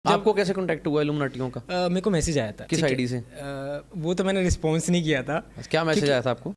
आपको कैसे कांटेक्ट हुआ इल्यूमिनाटियों का? मेरे को मैसेज आया था। किस आईडी से? वो तो मैंने रिस्पॉन्स नहीं किया था। क्या मैसेज आया था आपको?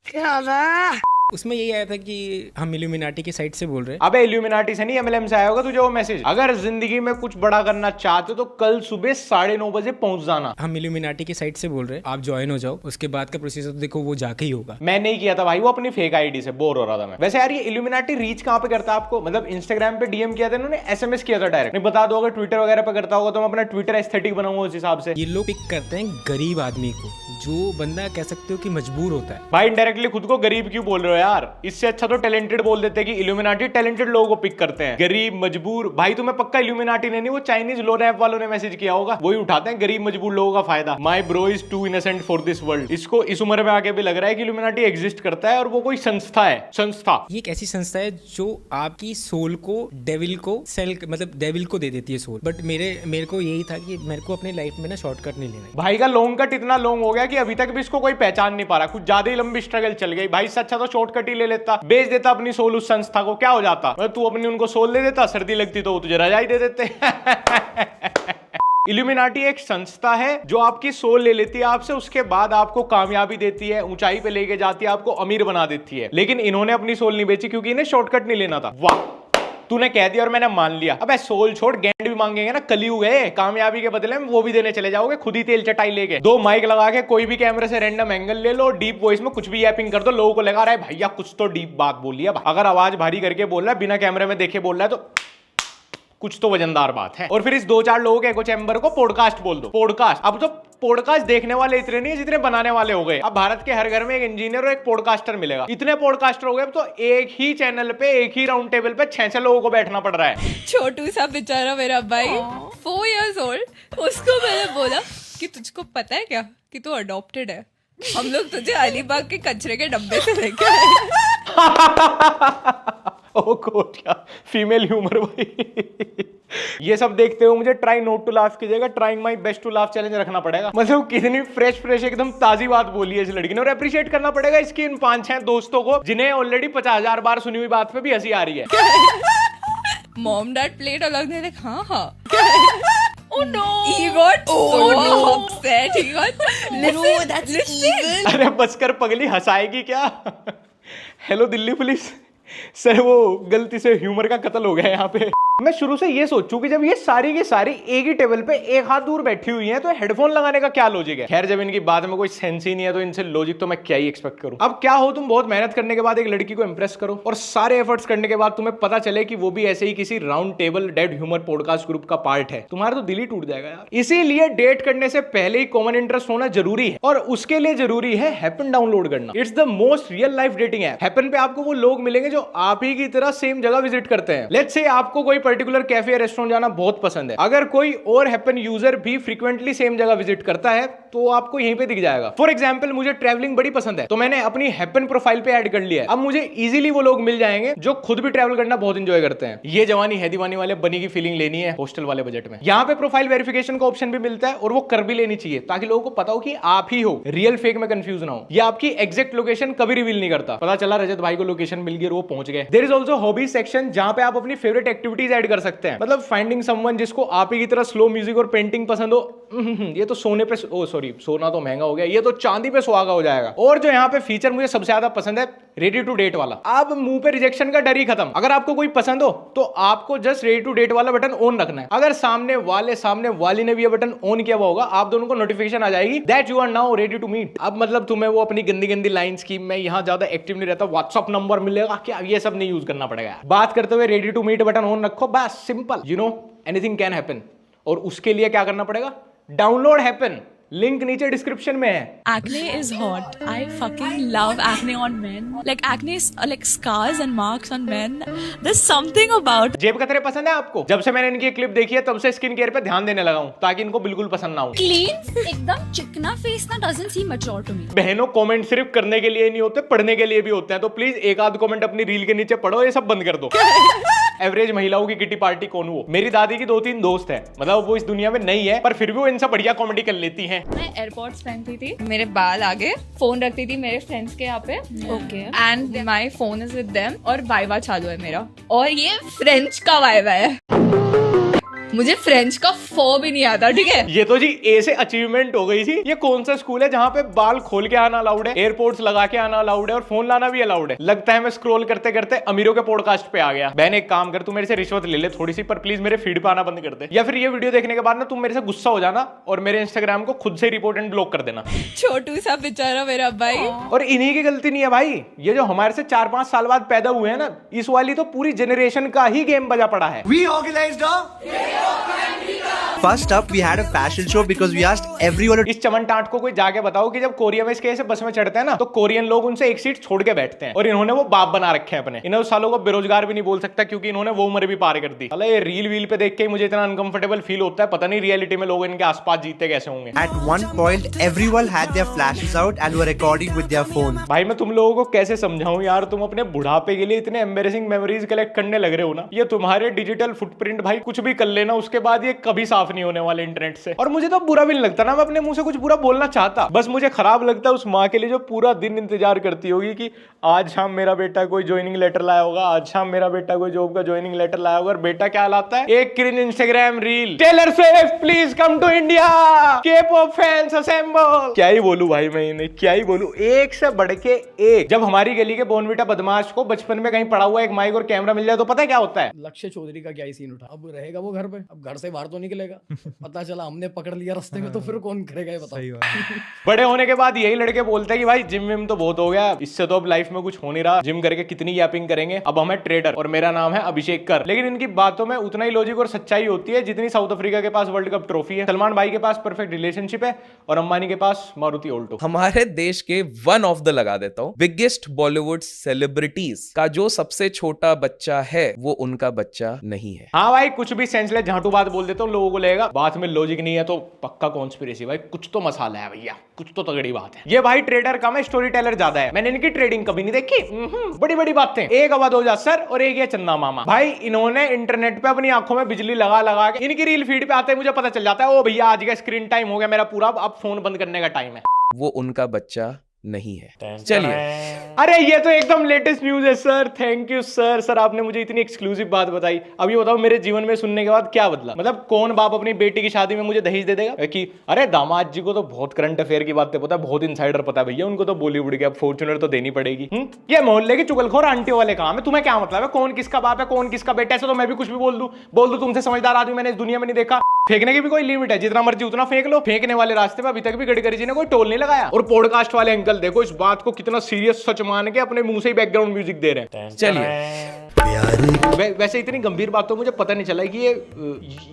उसमें यही आया था कि हम इल्यूमिनाटी की साइट से बोल रहे हैं। अबे इल्यूमिनाटी से नहीं, एमएलएम से आया होगा तुझे वो मैसेज। अगर जिंदगी में कुछ बड़ा करना चाहते हो तो कल सुबह 9:30 बजे पहुंच जाना। हम इल्यूमिनाटी की साइट से बोल रहे हैं, आप ज्वाइन हो जाओ। उसके बाद का प्रोसीजर तो देखो वो जाके ही होगा। मैं नहीं किया था भाई, वो अपनी फेक आईडी से बोर हो रहा था मैं। वैसे यार ये इल्यूमिनाटी रीच कहाँ पे करता है आपको? मतलब इंस्टाग्राम पे डीएम किया था इन्होंने, एसएमएस किया था डायरेक्ट? नहीं बता दो, अगर ट्विटर वगैरह पे करता होगा तो मैं अपना ट्विटर एस्थेटिक बनाऊंगा उस हिसाब से। ये लोग पिक करते हैं गरीब आदमी को, जो बंदा कह सकते हो कि मजबूर होता है। भाई इनडायरेक्टली खुद को गरीब क्यों बोल रहे हो यार? इससे अच्छा तो टैलेंटेड बोल देते हैं कि इल्यूमिनाटी टैलेंटेड लोगों को पिक करते हैं। गरीब मजबूर, भाई तुम्हें पक्का इल्यूमिनाटी नहीं, वो चाइनीज लोन ऐप वालों ने मैसेज किया होगा, वही उठाते हैं गरीब मजबूर लोगों का फायदा। My bro is too innocent for this world. इसको इस उम्र में आके भी लग रहा है कि इल्यूमिनाटी एग्जिस्ट करता है और वो कोई संस्था है। संस्था ये एक ऐसी संस्था है जो आपकी सोल को डेविल को सेल, मतलब डेविल को दे देती है सोल। बट मेरे को यही था कि मेरे को अपनी लाइफ में ना शॉर्टकट नहीं लेना। भाई का लॉन्ग कट इतना लॉन्ग हो गया कि अभी तक भी इसको कोई पहचान नहीं पा रहा। कुछ ज्यादा ही लंबी स्ट्रगल चल गई। भाई इससे अच्छा तो शॉर्टकट ही ले लेता, बेच देता अपनी सोल उस संस्था को, क्या हो जाता? मतलब तू अपनी उनको सोल दे देता, सर्दी लगती तो वो तुझे रजाई दे देते। इल्यूमिनाटी एक संस्था है जो आपकी सोल ले लेती है आपसे, उसके बाद आपको कामयाबी देती है, ऊंचाई पे लेके जाती है, आपको अमीर बना देती है। लेकिन इन्होंने अपनी सोल नहीं बेची क्योंकि इन्हें शॉर्टकट नहीं लेना था। वाह, तूने कह दिया और मैंने मान लिया। अबे सोल छोड़, गेंड भी मांगेंगे ना, कलयुग है, कामयाबी के बदले में वो भी देने चले जाओगे खुद ही तेल चटाई लेके। 2 माइक लगा के कोई भी कैमरे से रैंडम एंगल ले लो, डीप वॉइस में कुछ भी ऐपिंग कर दो, लोगों को लगा रहा है भैया कुछ तो डीप बात बोली है। अगर आवाज भारी करके बोल रहा है, बिना कैमरे में देखे बोल रहा है, तो कुछ तो वजनदार बात है। और फिर इस 2-4 लोगों के एको चैम्बर को पॉडकास्ट बोल दो। पॉडकास्ट, अब तो पॉडकास्ट देखने वाले इतने नहीं जितने बनाने वाले हो गए। अब भारत के हर घर में एक इंजीनियर और एक पॉडकास्टर मिलेगा। इतने पॉडकास्टर हो गए अब तो एक ही चैनल पे, एक ही राउंड टेबल पे 6 लोगों को बैठना पड़ रहा है। छोटू सा बेचारा मेरा भाई 4 years old, उसको मैंने बोला कि तुझको पता है क्या कि तू अडॉप्टेड है, हम लोग तुझे अलीबाग के कचरे के डब्बे से लेके आए। ओ गॉड, क्या फीमेल ह्यूमर भाई। ये सब देखते हुए मुझे ट्राई नॉट टू लाफ कीजिएगा, trying my best to laugh challenge रखना पड़ेगा। मतलब कितनी फ्रेश एकदम ताजी बात बोली है इस लड़की ने, और अप्रिशिएट करना पड़ेगा इसकी इन 5-6 दोस्तों को जिन्हें ऑलरेडी 50,000 बार सुनी हुई बात पे भी हंसी आ रही है। मॉम डैड प्लेट अलग दे, हाँ Oh no! He got so upset. He got no, that's evil. अरे बस कर पगली, हंसाएगी क्या? हेलो दिल्ली पुलिस सर, वो गलती से ह्यूमर का कत्ल हो गया यहाँ पे। मैं शुरू से ये सोचूं कि जब ये सारी की सारी एक ही टेबल पे एक हाथ दूर बैठी हुई हैं तो हेडफोन लगाने का क्या लॉजिक है? खैर, जब इनकी बात में कोई सेंस ही नहीं है तो इनसे लॉजिक तो मैं क्या ही एक्सपेक्ट करूं। अब क्या हो, तुम बहुत मेहनत करने के बाद एक लड़की को इंप्रेस करो और सारे एफर्ट्स करने के बाद तुम्हें पता चले कि वो भी ऐसे ही किसी round table dead humour podcast group का पार्ट है, तुम्हारा तो दिल ही टूट जाएगा यार। इसीलिए डेट करने से पहले ही कॉमन इंटरेस्ट होना जरूरी है, और उसके लिए जरूरी है हैपन डाउनलोड करना। It's the most real life dating app. Happen पे आपको वो लोग मिलेंगे जो आप ही की तरह सेम जगह विजिट करते हैं। लेट्स से आपको कोई पर्टिकुलर कैफे रेस्टोरेंट जाना बहुत पसंद है, अगर कोई और हैपन यूजर भी फ्रीक्वेंटली सेम जगह विजिट करता है तो आपको यहीं पे दिख जाएगा। फॉर एग्जांपल, मुझे ट्रैवलिंग बड़ी पसंद है तो मैंने अपनी हैपन प्रोफाइल पे ऐड कर लिया है। अब मुझे इजीली वो लोग मिल जाएंगे जो खुद भी ट्रैवल करना बहुत एंजॉय करते हैं। ये जवानी है दीवानी वाले बनी की फीलिंग लेनी है हॉस्टल वाले बजट में। यहाँ पे प्रोफाइल वेरिफिकेशन का ऑप्शन भी मिलता है और वो कर भी लेनी चाहिए ताकि लोगों को पता हो कि आप ही हो, रियल फेक में कंफ्यूज ना हो। ये आपकी एग्जैक्ट लोकेशन कभी रिवील नहीं करता। पता चला रजत भाई को लोकेशन मिल गई और वो पहुंच गए। There is also hobby section जहां पे आप अपनी फेवरेट एक्टिविटीज ऐड कर सकते हैं। मतलब फाइंडिंग समवन जिसको आप ही की तरह स्लो म्यूजिक और पेंटिंग पसंद हो। ये तो सोने पे, ओ सॉरी, सोना तो महंगा हो गया, ये तो चांदी पे सुहागा हो जाएगा। और जो यहाँ पे फीचर मुझे सबसे ज्यादा पसंद है, रेडी टू डेट वाला। अब मुंह पे रिजेक्शन का डर ही खत्म। अगर आपको कोई पसंद हो तो आपको जस्ट रेडी टू डेट वाला बटन ऑन रखना है। अगर सामने वाली ने भी ये बटन ऑन किया हुआ होगा, आप दोनों को नोटिफिकेशन आ जाएगी that you are now ready to meet. अब मतलब तुम्हें वो अपनी गंदी लाइंस की, मैं यहाँ ज्यादा एक्टिव नहीं रहता, व्हाट्सअप नंबर मिलेगा क्या, ये सब नहीं यूज करना पड़ेगा। बात करते हुए ready to meet button on रखो, बस simple, you know anything can happen. और उसके लिए क्या करना पड़ेगा? डाउनलोड हैपन, लिंक नीचे डिस्क्रिप्शन में है। Acne is hot. I fucking love acne on men. Like acne is like scars and marks on men. There's something about. जेब कतरे पसंद है आपको? जब से मैंने इनकी क्लिप देखी है तब से स्किन केयर पे ध्यान देने लगा हूं ताकि इनको बिल्कुल पसंद ना हो। Clean, एकदम चिकना face ना doesn't seem mature to me. बहनों, कमेंट सिर्फ करने के लिए नहीं होते, पढ़ने के लिए भी होते हैं, तो प्लीज एक आध कमेंट अपनी रील के नीचे पढ़ो, ये सब बंद कर दो। एवरेज महिलाओं की किटी पार्टी कौन हो? मेरी दादी की 2-3 दोस्त है, मतलब वो इस दुनिया में नहीं है पर फिर भी वो इनसे बढ़िया कॉमेडी कर लेती हैं। मैं एयरपोर्ट्स पहनती थी, मेरे बाल आगे, फोन रखती थी मेरे फ्रेंड्स के यहाँ पे, okay, and my phone is with them, और वाइवा चालू है मेरा, और ये फ्रेंच का वाइवा है। मुझे फ्रेंच का फो भी नहीं आता, ठीक है। ये तो जी ए से अचीवमेंट हो गई थी। ये कौन सा स्कूल है जहाँ पे बाल खोल के आना अलाउड है, एयरपोर्ट्स लगा के आना अलाउड है और फोन लाना भी अलाउड है। लगता है मैं स्क्रॉल करते करते अमीरों के पॉडकास्ट पे आ गया। बहन एक काम कर, तू मेरे से रिश्वत ले ले थोड़ी सी, पर प्लीज मेरे फीड पे आना बंद कर दे, या फिर ये वीडियो देखने के बाद ना तुम मेरे से गुस्सा हो जाना और मेरे इंस्टाग्राम को खुद से रिपोर्ट एंड ब्लॉक कर देना। छोटू सा बेचारा मेरा भाई। और इन्हीं की गलती नहीं है भाई, ये जो हमारे से 4-5 साल बाद पैदा हुए हैं ना, इस वाली तो पूरी जनरेशन का ही गेम बजा पड़ा है। We organized a First up, we had a fashion show because we asked everyone. इस चमन टाट को कोई जाके बताओ कि जब कोरिया में इसके ऐसे बस में चढ़ते हैं ना, तो कोरियन लोग उनसे एक सीट छोड़ के बैठते हैं और इन्होंने वो बाप बना रखे हैं अपने। इन्होंने सालों को बेरोजगार भी नहीं बोल सकता क्योंकि इन्होंने वो उम्र भी पार कर दी। अरे ये रील वील पे देख के मुझे इतना अनकंफर्टेबल फील होता है, पता नहीं रियलिटी में लोग इनके आसपास जीते कैसे होंगे। At one point, everyone had their flashes out and were recording with their phone. भाई मैं तुम लोगों को कैसे समझाऊं यार, तुम अपने बुढ़ापे के लिए इतने एम्बेरसिंग मेमोरीज कलेक्ट करने लग रहे हो ना, ये तुम्हारे डिजिटल फुटप्रिंट भाई कुछ भी कर लेना उसके बाद ये कभी साफ नहीं होने वाले इंटरनेट से। और मुझे तो बुरा भी नहीं लगता ना, मैं अपने मुंह से कुछ बुरा बोलना चाहता, बस मुझे खराब लगता है उस माँ के लिए जो पूरा दिन इंतजार करती होगी कि आज शाम मेरा बेटा कोई ज्वाइनिंग लेटर लाया होगा, आज शाम मेरा बेटा कोई जॉब का ज्वाइनिंग लेटर लाया होगा, और बेटा क्या लाता है, एक cringe Instagram reel, Taylor Swift please come to India, K-pop fans assemble. क्या ही बोलूं भाई, मैं इन्हें क्या ही बोलूं, एक से बढ़ के एक। जब हमारी गली के बोनविटा बदमाश को बचपन में कहीं पड़ा हुआ एक माइक और कैमरा मिल जाए तो पता है क्या होता है, लक्ष्य चौधरी का क्या ही सीन उठा, अब रहेगा वो घर पे, अब घर से बाहर तो निकलेगा। पता चला हमने पकड़ लिया रास्ते में, तो फिर कौन करेगा ये बताओ। बड़े होने के बाद यही लड़के बोलते हैं कि भाई जिम विम तो बहुत हो गया, इससे तो अब लाइफ में कुछ हो नहीं रहा, जिम करके कितनी यापिंग करेंगे, अब हम है ट्रेडर और मेरा नाम है अभिषेक कर। लेकिन इनकी बातों में उतना ही लॉजिक और सच्चाई होती है जितनी साउथ अफ्रीका के पास वर्ल्ड कप ट्रॉफी है, सलमान भाई के पास परफेक्ट रिलेशनशिप है और अंबानी के पास मारुति ऑल्टो। हमारे देश के वन ऑफ द लगा देता हूँ बिगेस्ट बॉलीवुड सेलिब्रिटीज का जो सबसे छोटा बच्चा है वो उनका बच्चा नहीं है। हाँ भाई कुछ भी सेंसलेस झाटू बात बोल देता हूँ, लोगों को लगेगा बात में लॉजिक नहीं है तो पक्का कॉन्स्पिरेसी। भाई कुछ तो मसाला है भैया, कुछ तो तगड़ी बात है। ये भाई ट्रेडर कम है, स्टोरी टेलर ज्यादा है। मैंने इनकी ट्रेडिंग कभी नहीं देखी, बड़ी बड़ी बातें। एक अवध ओझा सर और एक ये चंदा मामा, भाई इन्होंने इंटरनेट पे अपनी आंखों में बिजली लगा लगा के इनकी रील फीड पे आते हैं मुझे पता चल जाता है, ओ भैया आज का स्क्रीन टाइम हो गया मेरा पूरा, अब फोन बंद करने का टाइम है। वो उनका बच्चा नहीं है। चलिए, अरे ये तो एकदम लेटेस्ट न्यूज है sir, thank you sir. Sir आपने मुझे इतनी एक्सक्लूसिव बात बताई। अब ये बताओ मेरे जीवन में सुनने के बाद क्या बदला, मतलब कौन बाप अपनी बेटी की शादी में मुझे दहेज दे देगा कि अरे दामाद जी को तो बहुत करंट अफेयर की बातें पता है, बहुत इनसाइडर पता है भैया, उनको तो बॉलीवुड की अब फॉर्च्यूनर तो देनी पड़ेगी। ये मोहल्ले की चुगलखोर आंटी वाले काम है, तुम्हें क्या मतलब है कौन किसका बाप है कौन किसका बेटा है, ऐसे तो मैं भी कुछ भी बोल दूं तुमसे समझदार आदमी मैंने इस दुनिया में नहीं देखा। फेंकने की भी कोई लिमिट है, जितना मर्जी उतना फेंक लो। फेंकने वाले रास्ते में अभी तक भी गडकरी जी ने कोई टोल नहीं लगाया। और पॉडकास्ट वाले अंकल देखो इस बात को कितना सीरियस सच मान के अपने मुंह से ही बैकग्राउंड म्यूजिक दे रहे हैं। चलिए, वैसे इतनी गंभीर बात तो मुझे पता नहीं चला कि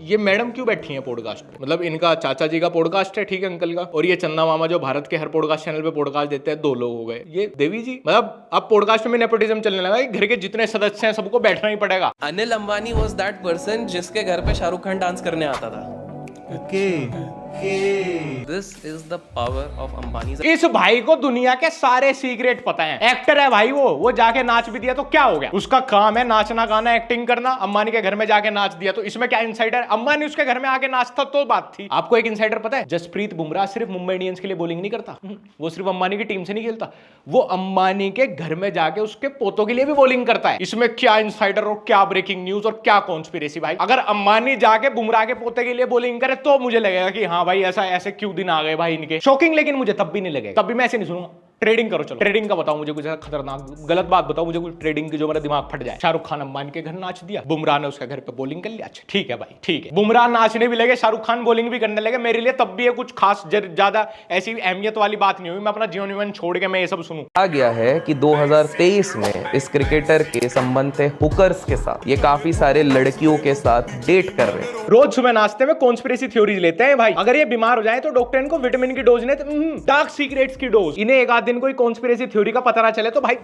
ये मैडम क्यों बैठी हैं पॉडकास्ट पे। मतलब इनका चाचा जी का पॉडकास्ट है, ठीक है अंकल का, और ये चंदा मामा जो भारत के हर पॉडकास्ट चैनल पे पॉडकास्ट देते हैं, 2 लोग हो गए। ये देवी जी, मतलब अब पॉडकास्ट में नेपोटिज्म चलने लगा, घर के जितने सदस्य हैं सबको बैठना ही पड़ेगा। Anil Ambani was that person जिसके घर पे शाहरुख खान डांस करने आता था। This is the power of Ambani's. इस भाई को दुनिया के सारे सीक्रेट पता हैं। एक्टर है भाई, वो जाके नाच भी दिया तो क्या हो गया, उसका काम है नाचना गाना एक्टिंग करना। अंबानी के घर में जाके नाच दिया तो इसमें क्या इंसाइडर, अंबानी उसके घर में आके नाचता तो बात थी। आपको एक इंसाइडर पता है, जसप्रीत बुमराह सिर्फ मुंबई इंडियंस के लिए बॉलिंग नहीं करता, वो सिर्फ अंबानी की टीम से नहीं खेलता, वो अंबानी के घर में जाके उसके पोतों के लिए भी बॉलिंग करता है। इसमें क्या इंसाइडर और क्या ब्रेकिंग न्यूज और क्या कॉन्स्पिरेसी भाई। अगर अंबानी जाके बुमराह के पोते के लिए बॉलिंग करे तो मुझे लगेगा कि हाँ भाई ऐसे क्यों दिन आ गए भाई इनके, शॉकिंग। लेकिन मुझे तब भी नहीं लगेगा, तब भी मैं ऐसे नहीं सुनूंगा। ट्रेडिंग करो, चलो ट्रेडिंग का बताओ मुझे, कुछ खतरनाक गलत बात बताओ मुझे, कुछ ट्रेडिंग की जो मेरा दिमाग फट जाए। शाहरुख खान अंबानी के घर नाच दिया, बुमराह ने उसके घर पे बॉलिंग कर लिया, अच्छा ठीक है भाई ठीक है। बुमराह नाचने भी लगे, शाहरुख खान बॉलिंग भी करने लगे, मेरे लिए तब भी ये कुछ खास ज्यादा ऐसी अहमियत वाली बात नहीं हुई। मैं अपना जीवन वीवन छोड़ के मैं ये सब सुनूं। कहा गया है कि 2023 में इस क्रिकेटर के संबंध थे हुकर्स के साथ, ये काफी सारे लड़कियों के साथ डेट कर रहे हैं। रोज सुबह नाश्ते में कॉन्स्पिरेसी थ्योरीज लेते हैं भाई। अगर ये बीमार हो जाए तो डॉक्टर इनको विटामिन की डोज ने डार्क सीक्रेट्स की डोज, इन्हें एक आध दिन कोई कॉन्स्पिरेसी थ्योरी का पता ना चले तो भाई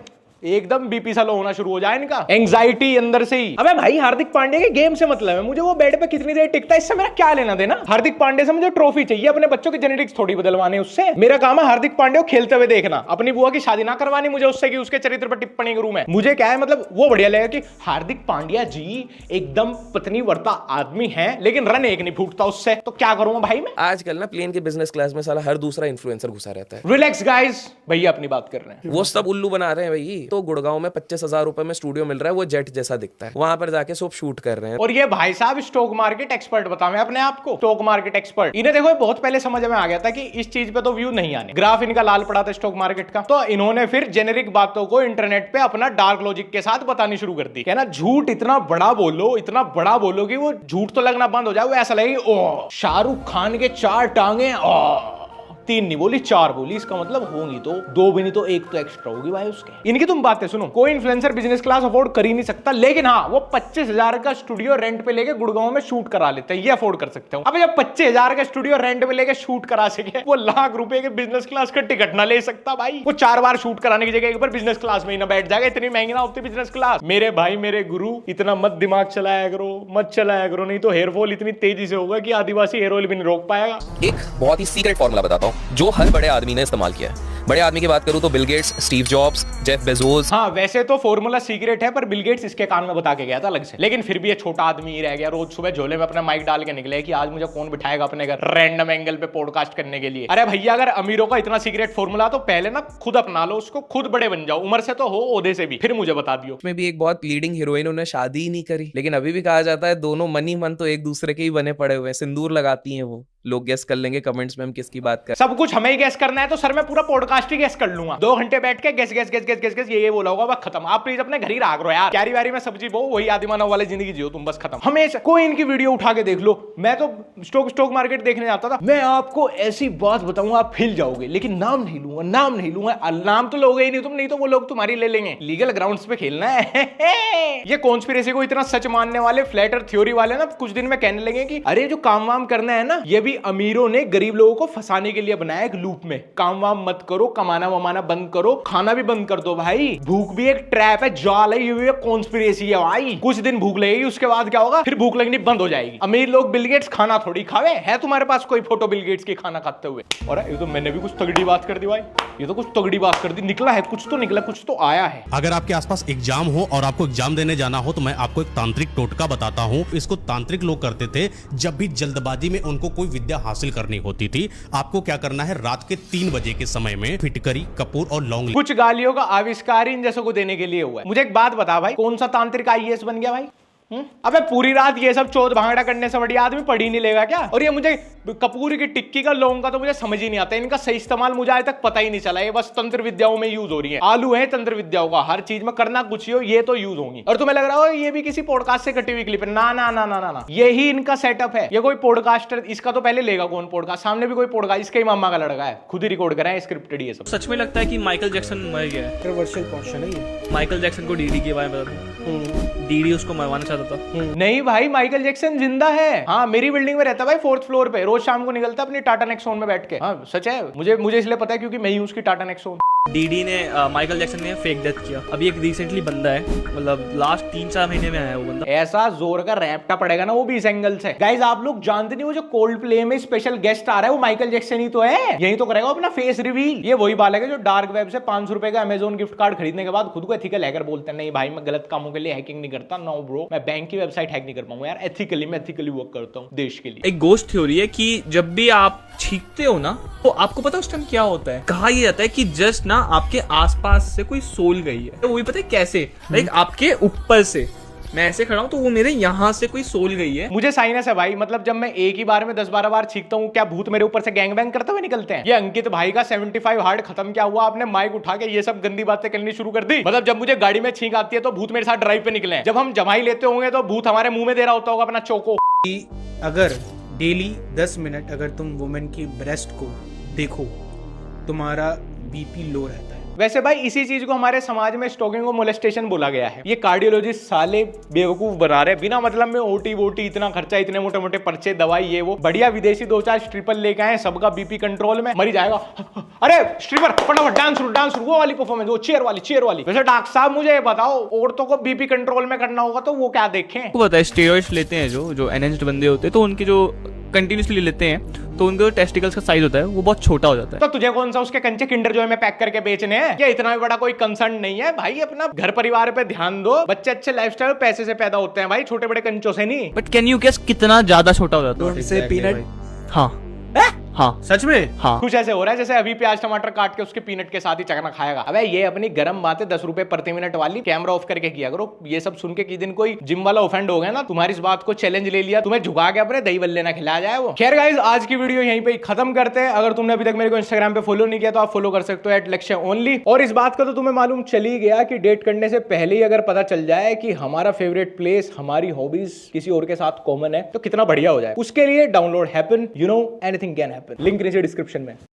एकदम बीपी सा लो होना शुरू हो जाए इनका, एंग्जाइटी अंदर से ही। अबे भाई हार्दिक पांड्या के गेम से मतलब है, मुझे वो बेड पे कितनी देर टिकता है इससे मेरा क्या लेना देना। हार्दिक पांड्या से मुझे ट्रॉफी चाहिए, अपने बच्चों के जेनेटिक्स थोड़ी बदलवाने उससे। मेरा काम है हार्दिक पांड्या को खेलते हुए देखना, अपनी बुआ की शादी ना करवानी मुझे उससे कि उसके चरित्र पर टिप्पणी करूं मैं। मुझे क्या है मतलब वो बढ़िया लगेगा कि हार्दिक पांड्या जी एकदम पत्नी वर्ता आदमी है लेकिन रन एक नहीं फूटता उससे, तो क्या करूंगा भाई मैं। आजकल ना प्लेन के बिजनेस क्लास में साला हर दूसरा इन्फ्लुएंसर घुसा रहता है। रिलैक्स गाइस, भैया अपनी बात कर रहे हैं। वो सब उल्लू बना रहे हैं भाई, तो गुड़गांव में 25,000 रुपए में स्टूडियो मिल रहा है, वो जेट जैसा दिखता है, वहां पर जाके सब शूट कर रहे हैं। और ये भाई साहब स्टॉक मार्केट एक्सपर्ट बतावे अपने आप को, स्टॉक मार्केट एक्सपर्ट। इन्हें देखो बहुत पहले समझ में आ गया था कि इस चीज पे तो व्यू नहीं आने, ग्राफ इनका लाल पड़ा था स्टॉक मार्केट का, तो इन्होंने फिर जेनेरिक बातों को इंटरनेट पे अपना डार्क लॉजिक के साथ बतानी शुरू कर दी। कहना झूठ इतना बड़ा बोलो, इतना बड़ा बोलो कि वो झूठ तो लगना बंद हो जाए, वो ऐसा लगे ओ शाहरुख खान के 4 टांगे, 3 नहीं बोली 4 बोली, इसका मतलब होंगी तो 2 भी नहीं तो 1 तो एक्स्ट्रा होगी भाई उसके। इनकी तुम बातें सुनो, कोई इन्फ्लुएंसर बिजनेस क्लास अफोर्ड कर ही नहीं सकता, लेकिन हाँ वो 25,000 का स्टूडियो रेंट पे लेके गुड़गांव में शूट करा लेते हैं, ये अफोर्ड कर सकते हो। अब जब 25,000 का स्टूडियो रेंट पे लेके शूट करा सके, वो लाख रुपए के बिजनेस क्लास का टिकट ना ले सकता भाई। वो 4 बार शूट कराने की जगह एक बार बिजनेस क्लास में ही ना बैठ जाएगा, इतनी महंगी ना होती बिजनेस क्लास। मेरे भाई मेरे गुरु, इतना मत दिमाग चलाया करो, मत चलाया करो, नहीं तो हेयर फॉल इतनी तेजी से होगा कि आदिवासी हेयर ऑयल भी नहीं रोक पाएगा। एक बहुत ही सीक्रेट फॉर्मूला बताता हूँ जो हर बड़े आदमी ने इस्तेमाल किया है। बड़े आदमी की बात करूं तो Bill Gates, Steve jobs, Jeff Bezos. हाँ वैसे तो फॉर्मूला सीक्रेट है, पर बिल गेट्स इसके कान में बता के गया था अलग से, लेकिन फिर भी ये छोटा आदमी ही रह गया। रोज सुबह झोले में अपना माइक डाल के निकले कि आज मुझे कौन बिठाएगा अपने घर रैंडम एंगल पे पॉडकास्ट करने के लिए। अरे भैया अगर अमीरों का इतना सीक्रेट फॉर्मूला तो पहले ना खुद अपना लो उसको, खुद बड़े बन जाओ, उम्र से तो हो, ओहदे से भी, फिर मुझे बता दियो। उसमें भी एक बहुत लीडिंग हीरोइन, उन्हें शादी ही नहीं करी, लेकिन अभी भी कहा जाता है दोनों मन ही मन तो एक दूसरे के ही बने पड़े हुए हैं, सिंदूर लगाती हैं वो। लोग गेस कर लेंगे कमेंट्स में हम किसकी बात कर। सब कुछ हमें ही गेस करना है तो सर मैं पूरा पॉडकास्ट ही गेस कर लूंगा, 2 घंटे बैठ के guess guess guess guess guess guess ये बोला होगा, बस खत्म। आप प्लीज अपने घर ही रहा करो यार, क्यारी वारी में सब्जी बो, वही आदि मानव वाली जिंदगी जियो तुम, बस खत्म। हमेशा कोई इनकी वीडियो उठा के देख लो। मैं तो स्टॉक मार्केट देखने जाता था, मैं आपको ऐसी बात बताऊंगा आप हिल जाओगे, लेकिन नाम नहीं लूंगा, नाम नहीं लूंगा। नाम तो लोगे ही नहीं तुम, नहीं तो वो लोग तुम्हारी ले लेंगे। लीगल ग्राउंड्स पे खेलना है। ये कॉन्स्पिरेसी को इतना सच मानने वाले फ्लैट अर्थ थ्योरी वाले ना कुछ दिन में कहने लगे कि अरे जो काम वाम करना है ना, ये भी अमीरों ने गरीब लोगों को फंसाने के लिए बनाया एक लूप में। काम वाम मत करो, कमाना वमाना बंद करो, खाना भी बंद कर दो भाई। भूख भी एक ट्रैप है, जाल है, ये कॉन्स्पिरेसी है भाई। कुछ दिन भूख लगेगी, उसके बाद क्या होगा, फिर भूख लगनी बंद हो जाएगी। अमीर लोग बिल गेट्स खाना थोड़ी खावे, है तुम्हारे पास कोई फोटो बिल गेट्स की खाना खाते हुए? और ये तो मैंने भी कुछ तगड़ी बात कर दी भाई, ये तो कुछ तगड़ी बात कर दी, निकला है कुछ तो, निकला कुछ तो आया है। अगर आपके आसपास एग्जाम हो और आपको एग्जाम देने जाना हो तो मैं आपको एक तांत्रिक टोटका बताता हूँ। इसको तांत्रिक लोग करते थे जब भी जल्दबाजी में उनको कोई विद्या हासिल करनी होती थी। आपको क्या करना है, रात के 3 बजे के समय में फिटकरी, कपूर और लौंग। कुछ गालियों का आविष्कार इन जैसों को देने के लिए हुआ है। मुझे एक बात बता भाई, कौन सा तांत्रिक IAS बन गया भाई? अबे पूरी रात ये सब चौथ भांगड़ा करने से बढ़िया आदमी पढ़ ही नहीं लेगा क्या? और ये मुझे कपूर की टिक्की का लौंग का तो मुझे समझ ही नहीं आता, इनका सही इस्तेमाल मुझे आज तक पता ही नहीं चला। ये बस तंत्र विद्याओं में यूज हो रही है, आलू है तंत्र विद्याओं का, हर चीज में करना कुछ ही हो, ये तो यूज होंगी। और तुम्हें लग रहा हो ये भी किसी पॉडकास्ट से कटी हुई क्लिप है? ना ना ना ना ना ना, यही इनका सेटअप है। ये कोई पॉडकास्टर, इसका तो पहले लेगा कौन पॉडकास्ट? सामने भी कोई पॉडकास्ट, इसके ही मामा का लड़का है, खुद ही रिकॉर्ड करा है, स्क्रिप्टेड। ये सब सच में लगता है कि माइकल जैक्सन मर गया है? कंट्रोवर्शियल क्वेश्चन है ये। माइकल जैक्सन को डीडी के बारे में बता, डीडी उसको मरवाना चाहता था। नहीं भाई, माइकल जैक्सन जिंदा है। हाँ मेरी बिल्डिंग में रहता है भाई, 4th फ्लोर पे, रोज शाम को निकलता अपनी टाटा नेक्सॉन में बैठ के। हाँ सच है, मुझे इसलिए पता है क्योंकि मैं ही उसकी टाटा नेक्सॉन। डीडी ने माइकल जैक्सन ने फेक डेथ किया। अभी एक रिसेंटली बंदा है, मतलब लास्ट 3-4 महीने में आया है वो बंदा। ऐसा जोर का रैप्टा पड़ेगा ना वो भी इस एंगल से। गाइस आप लोग जानते नहीं, वो जो कोल्ड प्ले में स्पेशल गेस्ट आ रहा है वो माइकल जैक्सन ही तो है। यही तो करेगा अपना फेस रिवील। ये वही बालक है जो डार्क वेब से 500 रुपए का अमेजोन गिफ्ट कार्ड खरीदने के बाद खुद को एथिकल हैकर बोलते हैं। नहीं भाई मैं गलत कामों के लिए हैकिंग नहीं करता, नो ब्रो, मैं बैंक की वेबसाइट हैक नहीं कर पाऊंगा यार, एथिकली मैं एथिकली वर्क करता हूँ देश के लिए। एक गोस्ट थ्योरी है कि जब भी आप छींकते हो ना, तो आपको पता है उस टाइम क्या होता है? कहा यह जाता है कि जस्ट ना आपके आसपास से कोई सोल गई है, तो वो भी पता है कैसे, लाइक आपके ऊपर से मैं ऐसे खड़ा हूं तो वो मेरे यहाँ से कोई सोल गई है। मुझे साइनस है भाई, मतलब जब मैं एक ही बार में 10-12 बार छींकता हूँ, क्या भूत मेरे ऊपर से गैंग बैंग करते हुए निकलते हैं? ये अंकित भाई का 75 हार्ड खत्म क्या हुआ? आपने माइक उठा के ये सब गंदी बातें करनी शुरू कर दी। मतलब जब मुझे गाड़ी में छींक आती है तो भूत मेरे साथ ड्राइव पे निकले हैं, जब हम जमाई लेते होंगे तो भूत हमारे मुंह में दे रहा होता होगा अपना चोको। अगर डेली 10 मिनट अगर तुम वुमेन की ब्रेस्ट को देखो, तुम्हारा बीपी लो रहता है। वैसे भाई इसी चीज को हमारे समाज में स्टॉकिंग और मोलेस्टेशन बोला गया है। ये कार्डियोलॉजिस्ट साले बेवकूफ बना रहे, बिना मतलब में ओटी वोटी, इतना खर्चा, इतने मोटे मोटे पर्चे, दवाई, ये वो। बढ़िया विदेशी 2-4 स्ट्रिपर लेके आए, सबका बीपी कंट्रोल में, मरी जाएगा। अरे स्ट्रिपर फटाफट डांस वो वाली परफॉर्मेंस, वो चेयर वाली। वैसे डॉक्टर साहब मुझे ये बताओ, औरतों को बीपी कंट्रोल में करना होगा तो वो क्या देखें? आपको पता है स्टेरॉइड्स लेते हैं जो एनएच्ड बंदे होते हैं, तो उनके जो कंटिन्यूसली लेते हैं तो उनके टेस्टिकल्स का साइज होता है वो बहुत छोटा हो जाता है। तो तुझे कौन सा उसके कंचे किंडर जॉय में पैक करके बेचने हैं? ये इतना भी बड़ा कोई कंसर्न नहीं है भाई, अपना घर परिवार पे ध्यान दो। बच्चे अच्छे लाइफस्टाइल पैसे से पैदा होते हैं भाई, छोटे बड़े कंचों से नहीं। बट कैन यू गेस कितना ज्यादा छोटा हो जाता है? Don't say peanut. हाँ हाँ सच में? हाँ। कुछ ऐसे हो रहा है जैसे अभी प्याज टमाटर काट के उसके पीनट के साथ ही चखना खाएगा। अबे ये अपनी गर्म बातें 10 रुपए प्रति मिनट वाली कैमरा ऑफ करके किया करो। ये सब सुन के किसी दिन कोई जिम वाला ऑफेंड हो गया ना, तुम्हारी इस बात को चैलेंज ले लिया, तुम्हें झुका के अपने दही बल्ले ना खिलाया जाए वो। खैर गाइस, आज की वीडियो यहीं पे खत्म करते हैं। अगर तुमने अभी तक मेरे को इंस्टाग्राम पे फॉलो नहीं किया तो आप फॉलो कर सकते हो @लक्ष्य_ओनली। और इस बात का तो तुम्हें मालूम चल ही गया कि डेट करने से पहले ही अगर पता चल जाए कि हमारा फेवरेट प्लेस, हमारी हॉबीज किसी और के साथ कॉमन है तो कितना बढ़िया हो जाए। उसके लिए download happen, you know anything can happen. Link नीचे डिस्क्रिप्शन में।